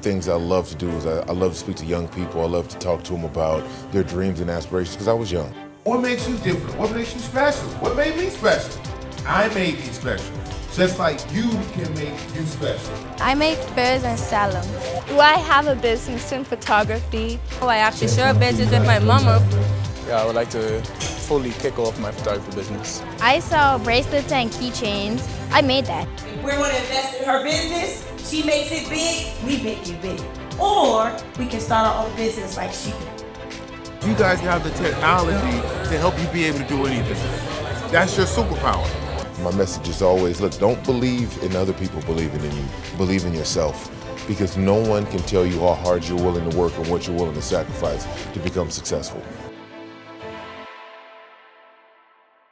things I love to do is I love to speak to young people. I love to talk to them about their dreams and aspirations because I was young. What makes you different? What makes you special? What made me special? I made me special. Just like you can make you special. I make birds and sell them. Well, I have a business in photography. Oh, I actually share a business with my mama. Yeah, I would like to fully kick off my photography business. I sell bracelets and keychains. I made that. If we're going to invest in her business, she makes it big, we make it big. Or we can start our own business like she did. You guys have the technology to help you be able to do anything. That's your superpower. My message is always, look, don't believe in other people believing in you. Believe in yourself. Because no one can tell you how hard you're willing to work and what you're willing to sacrifice to become successful.